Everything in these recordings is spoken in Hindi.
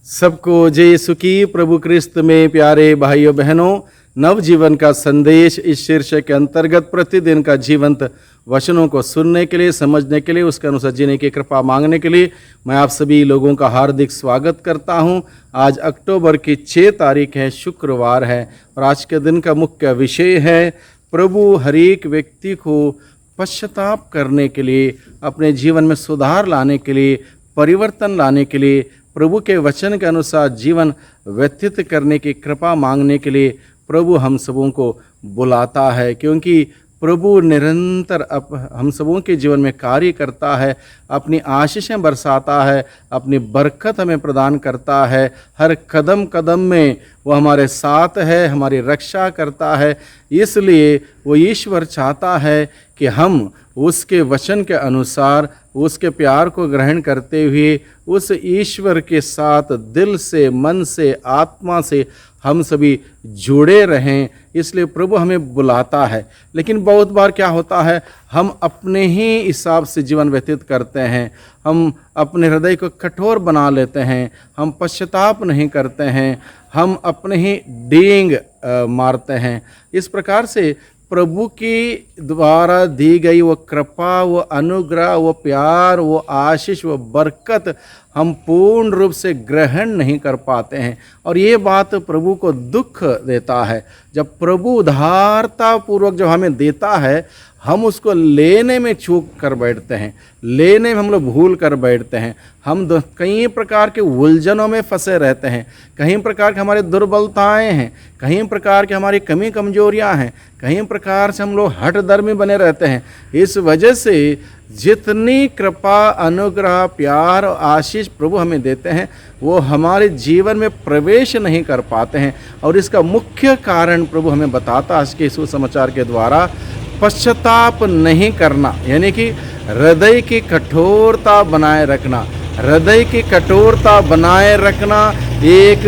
सबको जय यीशु की। प्रभु क्रिस्त में प्यारे भाइयों बहनों, नव जीवन का संदेश इस शीर्षक के अंतर्गत प्रतिदिन का जीवंत वचनों को सुनने के लिए, समझने के लिए, उसके अनुसार जीने की कृपा मांगने के लिए मैं आप सभी लोगों का हार्दिक स्वागत करता हूं। आज अक्टूबर की 6 तारीख है, शुक्रवार है, और आज के दिन का मुख्य विषय है प्रभु हर एक व्यक्ति को पश्चाताप करने के लिए, अपने जीवन में सुधार लाने के लिए, परिवर्तन लाने के लिए, प्रभु के वचन के अनुसार जीवन व्यतीत करने की कृपा मांगने के लिए प्रभु हम सबों को बुलाता है, क्योंकि प्रभु निरंतर हम सबों के जीवन में कार्य करता है, अपनी आशीषें बरसाता है, अपनी बरकत हमें प्रदान करता है। हर कदम कदम में वो हमारे साथ है, हमारी रक्षा करता है। इसलिए वो ईश्वर चाहता है कि हम उसके वचन के अनुसार उसके प्यार को ग्रहण करते हुए उस ईश्वर के साथ दिल से, मन से, आत्मा से हम सभी जुड़े रहें। इसलिए प्रभु हमें बुलाता है। लेकिन बहुत बार क्या होता है, हम अपने ही हिसाब से जीवन व्यतीत करते हैं। हम अपने हृदय को कठोर बना लेते हैं, हम पश्चाताप नहीं करते हैं, हम अपने ही डींग मारते हैं। इस प्रकार से प्रभु की द्वारा दी गई वो कृपा, वो अनुग्रह, वो प्यार, वो आशीष, वो बरकत हम पूर्ण रूप से ग्रहण नहीं कर पाते हैं, और ये बात प्रभु को दुख देता है। जब प्रभु उदारता पूर्वक जो हमें देता है, हम उसको लेने में चूक कर बैठते हैं, लेने में हम लोग भूल कर बैठते हैं। हम कई प्रकार के उलझनों में फंसे रहते हैं, कई प्रकार के हमारी दुर्बलताएं हैं, कई प्रकार की हमारी कमी कमजोरियां हैं, कई प्रकार से हम लोग हठधर्मी बने रहते हैं। इस वजह से जितनी कृपा, अनुग्रह, प्यार और आशीष प्रभु हमें देते हैं, वो हमारे जीवन में प्रवेश नहीं कर पाते हैं। और इसका मुख्य कारण प्रभु हमें बताता है इसके सुसमाचार के द्वारा, पश्चाताप नहीं करना, यानी कि हृदय की कठोरता बनाए रखना। हृदय की कठोरता बनाए रखना एक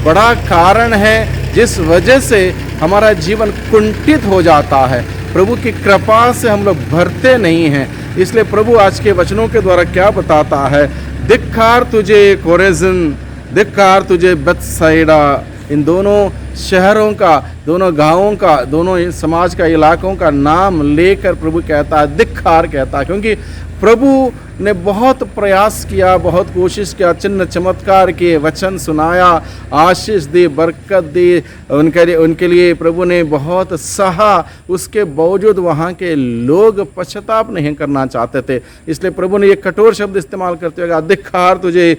बड़ा कारण है जिस वजह से हमारा जीवन कुंठित हो जाता है। प्रभु की कृपा से हम लोग भरते नहीं हैं। इसलिए प्रभु आज के वचनों के द्वारा क्या बताता है, धिक्कार तुझे कोरेजिन, धिक्कार तुझे बेथसाइदा। इन दोनों शहरों का, दोनों गांवों का, दोनों समाज का, इलाकों का नाम लेकर प्रभु कहता है, धिक्कार कहता है, क्योंकि प्रभु ने बहुत प्रयास किया, बहुत कोशिश किया, चिन्ह चमत्कार के वचन सुनाया, आशीष दी, बरकत दी, उनके लिए प्रभु ने बहुत सहा। उसके बावजूद वहाँ के लोग पश्चाताप नहीं करना चाहते थे। इसलिए प्रभु ने ये कठोर शब्द इस्तेमाल करते हुए कहा, धिक्कार तुझे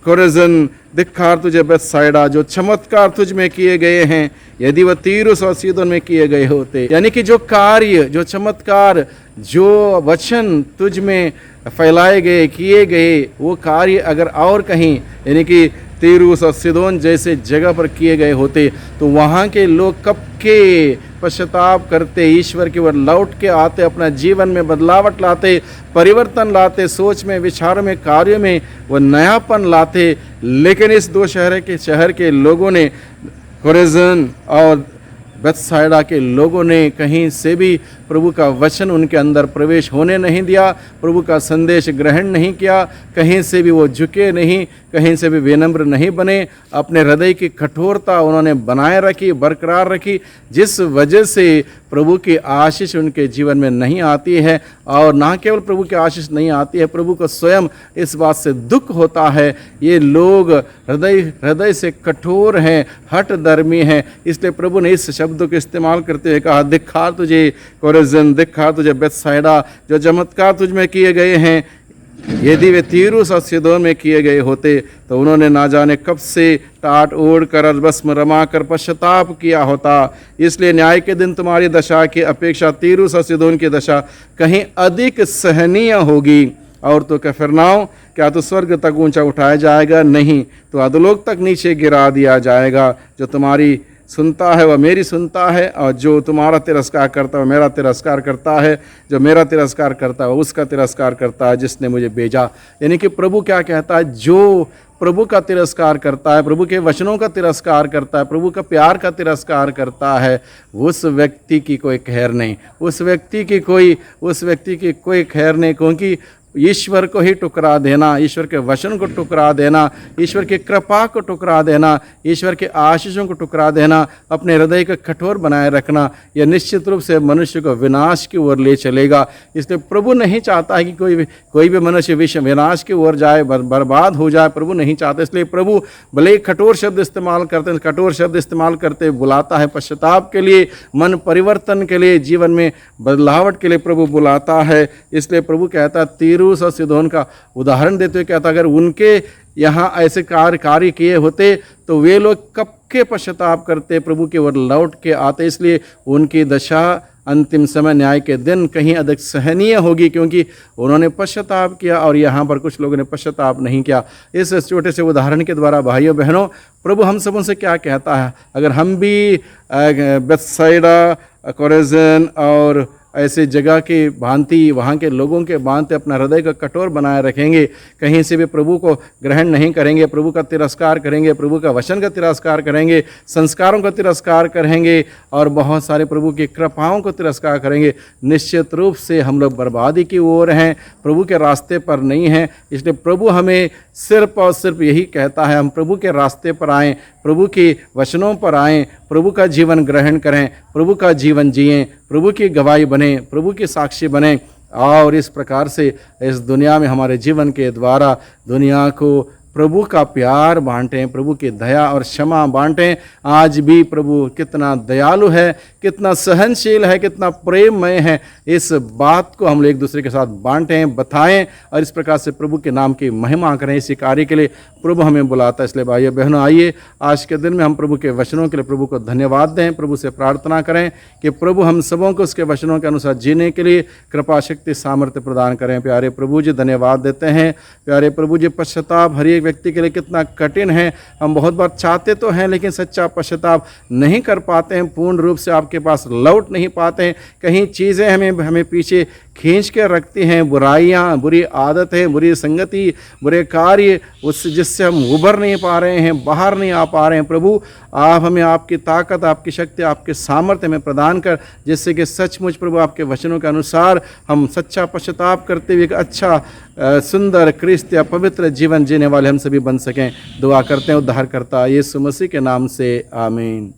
कोरेजिन, धिक्कार तुझे बेथसाइदा। जो चमत्कार तुझ में किए गए हैं, यदि वह तीरुस और सीदोन में किए गए होते, यानी कि जो कार्य, जो चमत्कार, जो वचन तुझ में फैलाए गए, किए गए, वो कार्य अगर और कहीं, यानी कि तीरुस और सीदोन जैसे जगह पर किए गए होते, तो वहाँ के लोग कब के पश्चाताप करते, ईश्वर की ओर लौट के आते, अपना जीवन में बदलावट लाते, परिवर्तन लाते, सोच में, विचारों में, कार्यों में वो नयापन लाते। लेकिन इस दो शहर के लोगों ने, कोरेजिन और बेथसाइदा के लोगों ने कहीं से भी प्रभु का वचन उनके अंदर प्रवेश होने नहीं दिया, प्रभु का संदेश ग्रहण नहीं किया, कहीं से भी वो झुके नहीं, कहीं से भी विनम्र नहीं बने। अपने हृदय की कठोरता उन्होंने बनाए रखी, बरकरार रखी, जिस वजह से प्रभु की आशीष उनके जीवन में नहीं आती है। और ना केवल प्रभु की आशीष नहीं आती है, प्रभु को स्वयं इस बात से दुख होता है, ये लोग हृदय से कठोर हैं, हठधर्मी हैं। इसलिए प्रभु ने इस शब्द को इस्तेमाल करते हुए कहा, धिक्कार तुझे कोरेजिन, धिक्कार तुझे बेथसाइदा। जो चमत्कार तुझ में किए गए हैं, यदि वे तीरुस और सीदोन में किए गए होते, तो उन्होंने ना जाने कब से टाट ओढ़ कर, भस्म रमा कर पश्चाताप किया होता। इसलिए न्याय के दिन तुम्हारी दशा की अपेक्षा तीरुस और सीदोन की दशा कहीं अधिक सहनीय होगी। और तो कफरनाऊं, क्या तो स्वर्ग तक ऊंचा उठाया जाएगा? नहीं, तो अधोलोक तक नीचे गिरा दिया जाएगा। जो तुम्हारी सुनता है वह मेरी सुनता है, और जो तुम्हारा तिरस्कार करता है वह मेरा तिरस्कार करता है, जो मेरा तिरस्कार करता है वह उसका तिरस्कार करता है जिसने मुझे भेजा। यानी कि प्रभु क्या कहता है, जो प्रभु का तिरस्कार करता है, प्रभु के वचनों का तिरस्कार करता है, प्रभु का प्यार का तिरस्कार करता है, उस व्यक्ति की कोई खैर नहीं, उस व्यक्ति की कोई खैर नहीं, क्योंकि ईश्वर को ही टुकरा देना, ईश्वर के वचन को टुकरा देना, ईश्वर की कृपा को टुकरा देना, ईश्वर के आशीषों को टुकरा देना, अपने हृदय को कठोर बनाए रखना, यह निश्चित रूप से मनुष्य को विनाश की ओर ले चलेगा। इसलिए प्रभु नहीं चाहता है कि कोई भी मनुष्य विनाश की ओर जाए, बर्बाद हो जाए। प्रभु नहीं चाहता। इसलिए प्रभु भले ही कठोर शब्द इस्तेमाल करते हैं, कठोर शब्द इस्तेमाल करते बुलाता है पश्चाताप के लिए, मन परिवर्तन के लिए, जीवन में बदलावट के लिए प्रभु बुलाता है। इसलिए प्रभु कहता है, तीरूस और सीदोन का उदाहरण देते हुए कहता, अगर उनके यहाँ ऐसे कार्य किए होते तो वे लोग कब के पश्चाताप करते, प्रभु की ओर लौट के आते। इसलिए उनकी दशा अंतिम समय न्याय के दिन कहीं अधिक सहनीय होगी, क्योंकि उन्होंने पश्चाताप किया और यहाँ पर कुछ लोगों ने पश्चाताप नहीं किया। इस छोटे से उदाहरण के द्वारा भाइयों बहनों, प्रभु हम सबों से क्या कहता है, अगर हम भी बेथसाइदा, कोरेजन और ऐसे जगह की भांति, वहाँ के लोगों के भांति अपना हृदय को कठोर बनाए रखेंगे, कहीं से भी प्रभु को ग्रहण नहीं करेंगे, प्रभु का तिरस्कार करेंगे, प्रभु का वचन का तिरस्कार करेंगे, संस्कारों का तिरस्कार करेंगे और बहुत सारे प्रभु की कृपाओं को तिरस्कार करेंगे, निश्चित रूप से हम लोग बर्बादी की ओर हैं, प्रभु के रास्ते पर नहीं हैं। इसलिए प्रभु हमें सिर्फ और सिर्फ यही कहता है, हम प्रभु के रास्ते पर आएँ, प्रभु के वचनों पर आएँ, प्रभु का जीवन ग्रहण करें, प्रभु का जीवन जिएं, प्रभु की गवाही बने, प्रभु की साक्षी बने और इस प्रकार से इस दुनिया में हमारे जीवन के द्वारा दुनिया को प्रभु का प्यार बांटें, प्रभु की दया और क्षमा बांटें। आज भी प्रभु कितना दयालु है, कितना सहनशील है, कितना प्रेममय है, इस बात को हम लोग एक दूसरे के साथ बांटें, बताएं और इस प्रकार से प्रभु के नाम की महिमा करें। इसी कार्य के लिए प्रभु हमें बुलाता है। इसलिए भाइयों बहनों, आइए आज के दिन में हम प्रभु के वचनों के लिए प्रभु को धन्यवाद दें, प्रभु से प्रार्थना करें कि प्रभु हम सबों को उसके वचनों के अनुसार जीने के लिए कृपा, शक्ति, सामर्थ्य प्रदान करें। प्यारे प्रभु जी, धन्यवाद देते हैं। प्यारे प्रभु जी, पश्चाताप हर एक व्यक्ति के लिए कितना कठिन है। हम बहुत बार चाहते तो हैं, लेकिन सच्चा पश्चाताप नहीं कर पाते हैं, पूर्ण रूप से आपके पास लौट नहीं पाते हैं। कहीं चीज़ें हमें पीछे खींच के रखती हैं, बुराइयाँ, बुरी आदतें, बुरी संगति, बुरे कार्य, उससे जिससे हम उभर नहीं पा रहे हैं, बाहर नहीं आ पा रहे हैं। प्रभु आप हमें आपकी ताकत, आपकी शक्ति, आपके सामर्थ्य में प्रदान कर, जिससे कि सचमुच प्रभु आपके वचनों के अनुसार हम सच्चा पश्चाताप करते हुए एक अच्छा सुंदर क्रिस्त या पवित्र जीवन जीने वाले हम सभी बन सकें। दुआ करते हैं उद्धारकर्ता यीशु मसीह के नाम से, आमीन।